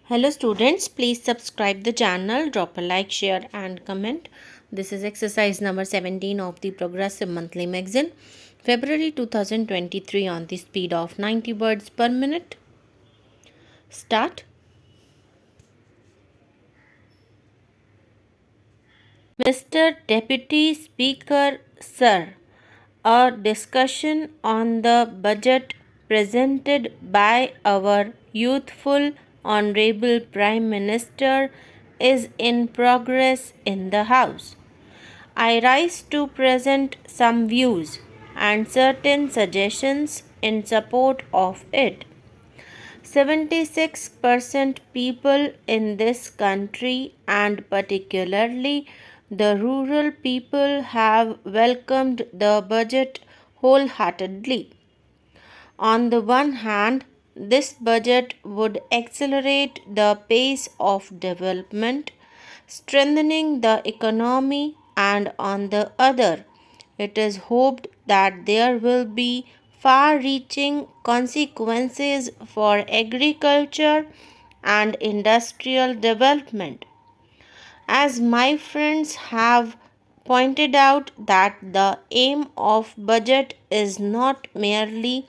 Hello students, please subscribe the channel, drop a like, share and comment. This is exercise number 17 of the Progressive Monthly Magazine, February 2023 on the speed of 90 words per minute. Start. Mr. Deputy Speaker, Sir, a discussion on the budget presented by our youthful Honorable Prime Minister is in progress in the House. I rise to present some views and certain suggestions in support of it. 76% people in this country, and particularly the rural people, have welcomed the budget wholeheartedly. On the one hand, this budget would accelerate the pace of development, strengthening the economy, and on the other, it is hoped that there will be far reaching consequences for agriculture and industrial development. As my friends have pointed out, that the aim of budget is not merely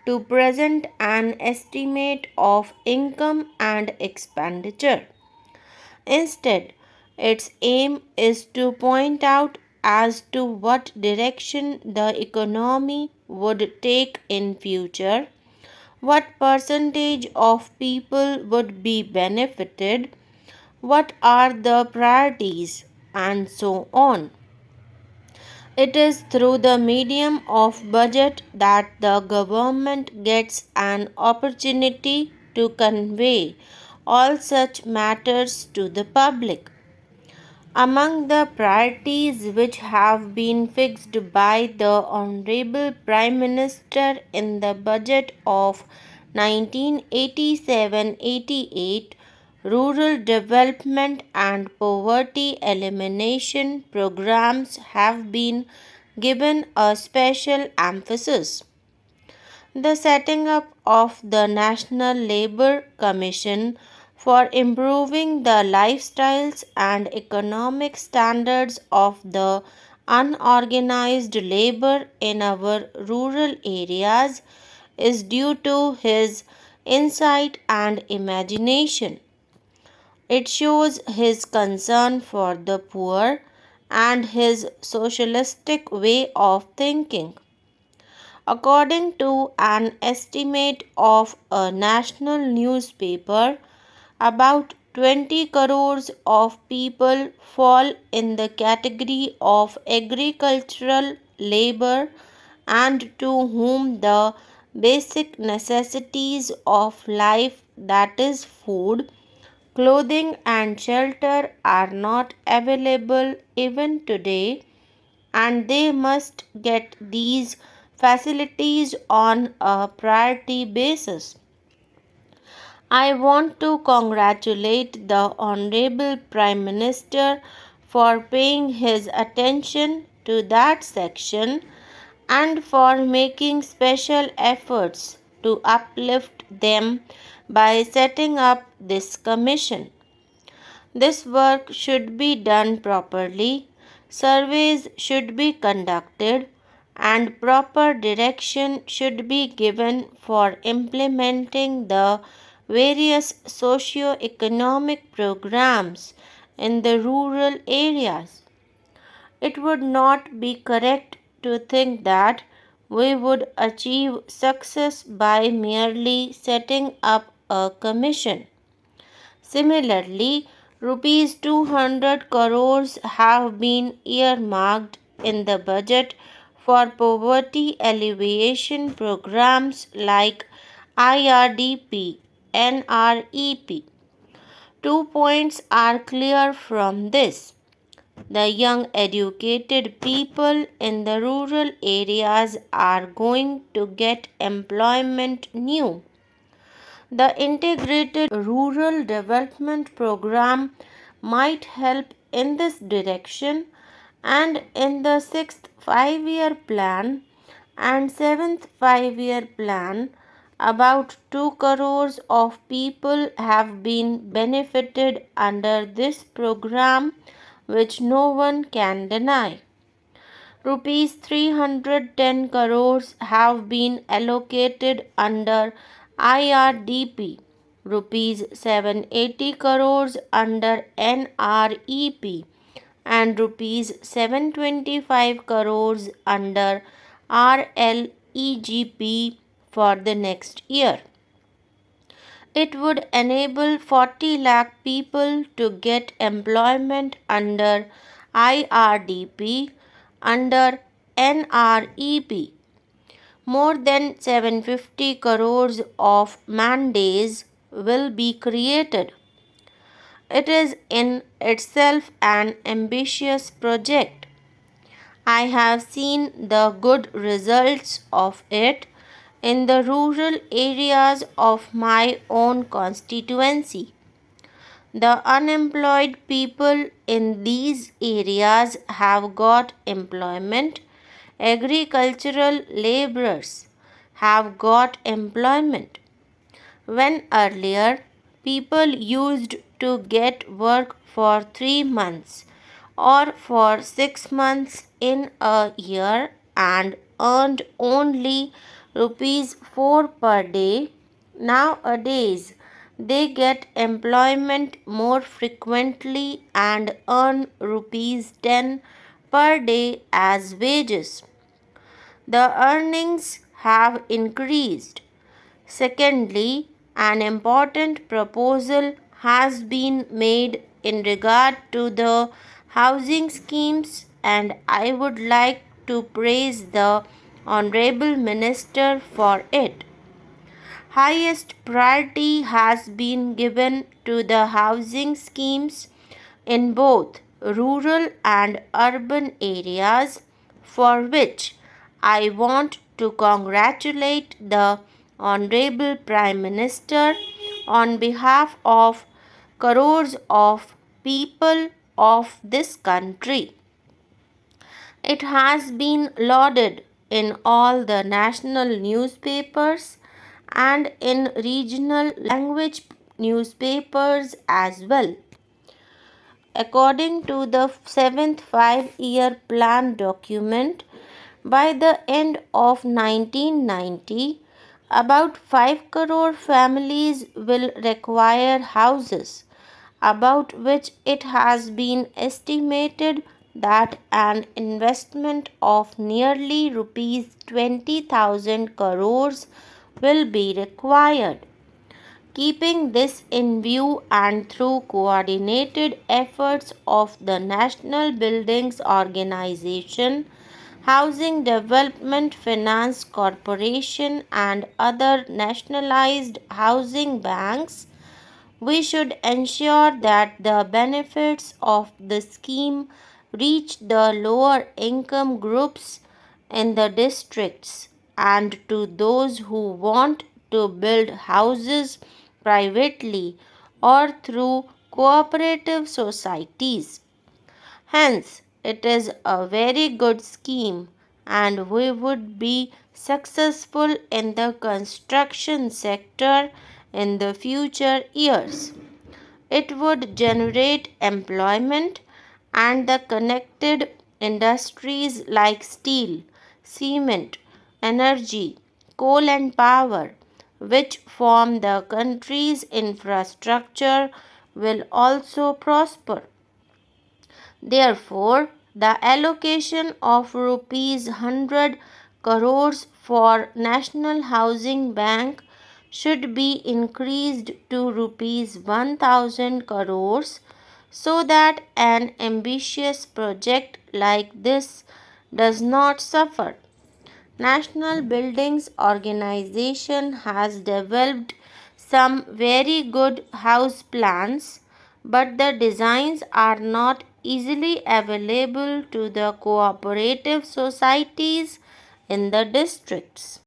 to present an estimate of income and expenditure. Instead, its aim is to point out as to what direction the economy would take in future, what percentage of people would be benefited, what are the priorities, and so on. It is through the medium of budget that the government gets an opportunity to convey all such matters to the public. Among the priorities which have been fixed by the Honorable Prime Minister in the budget of 1987-88, rural development and poverty elimination programs have been given a special emphasis. The setting up of the National Labour Commission for improving the lifestyles and economic standards of the unorganized labor in our rural areas is due to his insight and imagination. It shows his concern for the poor and his socialistic way of thinking. According to an estimate of a national newspaper, about 20 crores of people fall in the category of agricultural labor and to whom the basic necessities of life, that is, food, clothing, and shelter, are not available even today, and they must get these facilities on a priority basis. I want to congratulate the Honorable Prime Minister for paying his attention to that section and for making special efforts to uplift them by setting up this commission. This work should be done properly, surveys should be conducted, and proper direction should be given for implementing the various socio-economic programs in the rural areas. It would not be correct to think that we would achieve success by merely setting up a commission. Similarly, rupees 200 crores have been earmarked in the budget for poverty alleviation programs like IRDP, NREP. 2 points are clear from this. The young educated people in the rural areas are going to get employment new. The Integrated Rural Development Program might help in this direction, and in the 6th 5-year plan and 7th 5-year plan, About 2 crores of people have been benefited under this program, which no one can deny. Rupees 310 crores have been allocated under IRDP, rupees 780 crores under NREP, and rupees 725 crores under RLEGP for the next year. It would enable 40 lakh people to get employment under IRDP, under NREP. More than 750 crores of man-days will be created. It is in itself an ambitious project. I have seen the good results of it in the rural areas of my own constituency. The unemployed people in these areas have got employment. Agricultural laborers have got employment. When earlier people used to get work for 3 months or for 6 months in a year and earned only rupees 4 per day, nowadays they get employment more frequently and earn rupees 10 per day as wages. The earnings have increased. Secondly, an important proposal has been made in regard to the housing schemes, and I would like to praise the Honorable Minister for it. Highest priority has been given to the housing schemes in both rural and urban areas, for which I want to congratulate the Honorable Prime Minister on behalf of crores of people of this country. It has been lauded in all the national newspapers and in regional language newspapers as well. According to the 7th 5-year plan document, by the end of 1990, about 5 crore families will require houses, about which it has been estimated that an investment of nearly rupees 20,000 crores will be required. Keeping this in view and through coordinated efforts of the National Buildings Organization, Housing Development Finance Corporation, and other nationalized housing banks, we should ensure that the benefits of the scheme reach the lower income groups in the districts and to those who want to build houses privately or through cooperative societies. Hence, it is a very good scheme and we would be successful in the construction sector in the future years. It would generate employment and the connected industries like steel, cement, energy, coal and power, which form the country's infrastructure, will also prosper. Therefore, the allocation of rupees 100 crores for National Housing Bank should be increased to rupees 1000 crores so that an ambitious project like this does not suffer. National Buildings Organization has developed some very good house plans, but the designs are not easily available to the cooperative societies in the districts.